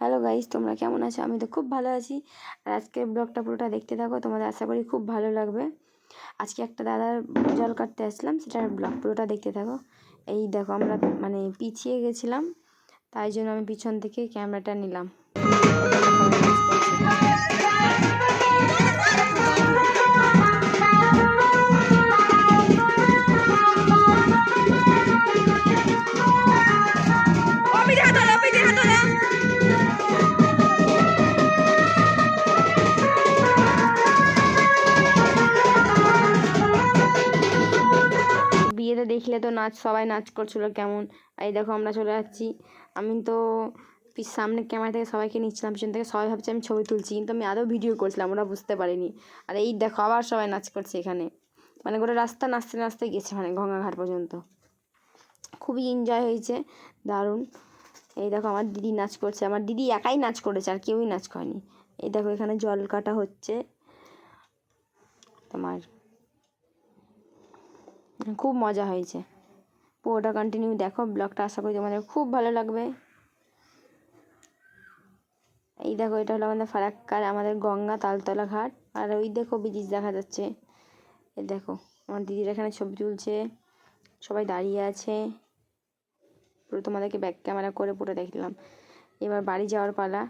Hello guys, তোমরা কেমন আছো? আমি তো খুব ভালো আছি। আর আজকের ব্লগটা পুরোটা দেখতে থাকো, তোমাদের আশা করি খুব ভালো লাগবে। আজকে একটা দাদার জল কাটতে আসলাম, সেটার ব্লগ পুরোটা দেখতে থাকো। এই দেখো, আমরা মানে পিছিয়ে গেছিলাম, তাই জন্য আমি পিছন থেকে ক্যামেরাটা নিলাম। বিয়েতে দেখলে তো নাচ, সবাই নাচ করছিল কেমন। এই দেখো আমরা চলে যাচ্ছি। আমি তো সামনে ক্যামেরা থেকে সবাইকে নিচ্ছিলাম, পিছন থেকে সবাই ভাবছে আমি ছবি তুলছি, কিন্তু আমি আদৌ ভিডিও করছিলাম, ওরা বুঝতে পারিনি। আর এই দেখো আবার সবাই নাচ করছে এখানে, মানে গোটা রাস্তা নাচতে নাচতে গেছে, মানে গঙ্গাঘাট পর্যন্ত। খুবই এনজয় হয়েছে, দারুণ। এই দেখো আমার দিদি নাচ করছে, আমার দিদি একাই নাচ করেছে, আর কেউই নাচ করেনি। এই দেখো এখানে জল কাটা হচ্ছে তোমার, খুব মজা হয়েছে। পুরোটা কন্টিনিউ দেখো ব্লগটা, আশা করি তোমাদের খুব ভালো লাগবে। এই দেখো এটা হলো আমাদের ফারাক্কার, আমাদের গঙ্গা তালতলা ঘাট। আর ওই দেখো ব্রিজ দেখা যাচ্ছে। এই দেখো আমার দিদিরা এখানে ছবি তুলছে, সবাই দাঁড়িয়ে আছে। পুরো তোমাদেরকে ব্যাক ক্যামেরা করে পুরো দেখলাম। এবার বাড়ি যাওয়ার পালা।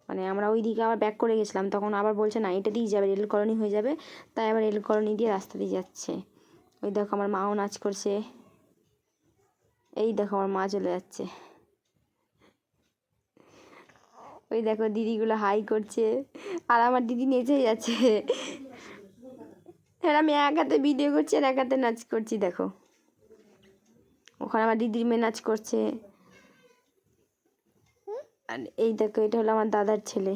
মানে আমরা ওই দিকে আবার ব্যাক করে গেছিলাম, তখন আবার বলছে না এটা দিয়ে যাবে, রেল কলোনি হয়ে যাবে, তাই আবার রেল কলোনি দিয়ে রাস্তা দিয়ে যাচ্ছে। ওই দেখো আমার মাও নাচ করছে। এই দেখো আমার মা চলে যাচ্ছে। ওই দেখো দিদিগুলো হাই করছে, আর আমার দিদি নেচেই যাচ্ছে। এবার আমি এক হাতে ভিডিও করছি আর এক হাতে নাচ করছি। দেখো ওখানে আমার দিদির মেয়ে নাচ করছে। আর এই দেখো এটা হলো আমার দাদার ছেলে।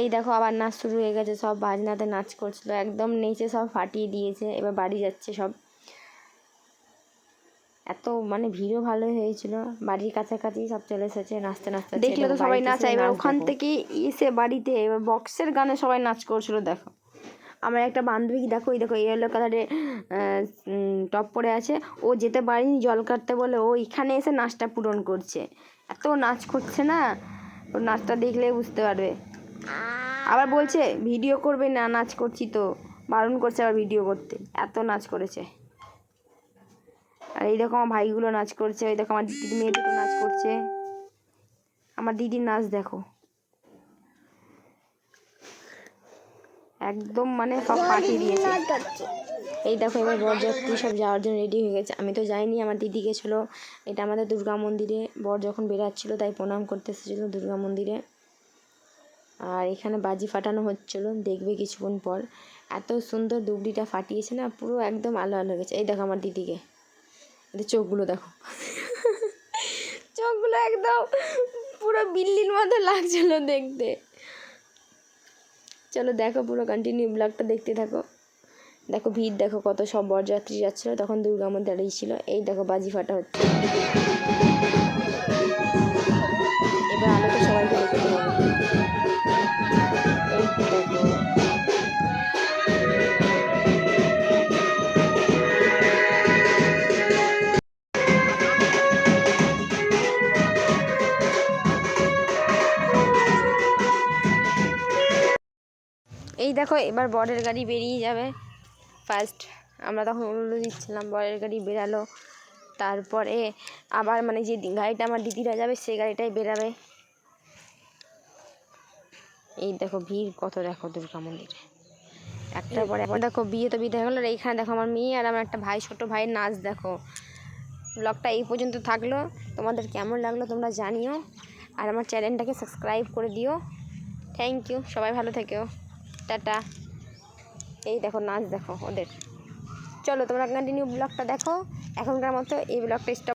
এই দেখো আবার নাচ শুরু হয়ে গেছে, সব বাজনাতে নাচ করছিল, একদম নেচে সব ফাটিয়ে দিয়েছে। এবার বাড়ি যাচ্ছে সব। এত মানে ভিড়ও ভালো হয়েছিল, বাড়ির কাছাকাছি সব চলে এসেছে নাচতে নাচতে। দেখলে তো সবাই নাচা। এবার ওখান থেকে এসে বাড়িতে এবার বক্সের গানে সবাই নাচ করছিল। দেখো আমার একটা বান্ধবী, দেখো এই দেখো ইয়েলো কালারের টপ পরে আছে, ও যেতে পারেনি জল কাটতে বলে, ও এখানে এসে নাচটা পূরণ করছে। এত নাচ করছে না, ওর নাচটা দেখলে বুঝতে পারবে। আবার বলছে ভিডিও করবে না, নাচ করছি তো, বারণ করছে আবার ভিডিও করতে, এত নাচ করেছে। আর এই দেখো আমার ভাইগুলো নাচ করছে, ওই দেখো আমার দিদির মেয়ে দুটো নাচ করছে। আমার দিদির নাচ দেখো, একদম মানে সব পাঠিয়ে দিয়েছে। এই দেখো এবার বরযাত্রী সব যাওয়ার জন্য রেডি হয়ে গেছে। আমি তো যাইনি, আমার দিদি গেছিলো। এটা আমাদের দুর্গা মন্দিরে, বর যখন বেরাচ্ছিলো তাই প্রণাম করতে এসেছিলো দুর্গা মন্দিরে। আর এখানে বাজি ফাটানো হচ্ছিলো, দেখবে কিছুক্ষণ পর। এত সুন্দর ডুবলিটা ফাটিয়েছে না, পুরো একদম আলো আলো গেছে। এই দেখো আমার দিদিকে, এদের চোখগুলো দেখো, চোখগুলো একদম পুরো বিল্লির মতো লাগছিল দেখতে। চলো দেখো পুরো কন্টিনিউ ব্লগটা দেখতে থাকো। দেখো ভিড় দেখো কত, সব বরযাত্রী যাচ্ছিলো, তখন দুর্গা মা দাঁড়িয়ে ছিল। এই দেখো বাজি ফাটা হচ্ছে। এবার আলোতে সবাইকে দেখতে হবে। এই দেখো এই দেখো এবার বরের গাড়ি বেরিয়ে যাবে ফার্স্ট। আমরা তখন উলুলু দিচ্ছিলাম, বরের গাড়ি বেরালো। তারপরে আবার মানে যে গাড়িটা আমার দিদিরা যাবে সেই গাড়িটাই বেরাবে। এই দেখো ভিড় কত, দেখো দুর্গা মন্দিরে একটার পরে দেখো বিয়ে তো বিয়ে হয়ে গেলো। আর এইখানে দেখো আমার মেয়ে আর আমার একটা ভাই, ছোটো ভাইয়ের নাচ দেখো। ব্লগটা এই পর্যন্ত থাকলো, তোমাদের কেমন লাগলো তোমরা জানিও, আর আমার চ্যানেলটাকে সাবস্ক্রাইব করে দিও। থ্যাংক ইউ, সবাই ভালো থেকো, টাটা। এই দেখো নাচ দেখো ওদের। চলো তোমরা কন্টিনিউ ব্লগটা দেখো, এখনকার মতো এই ব্লগটা স্টপ।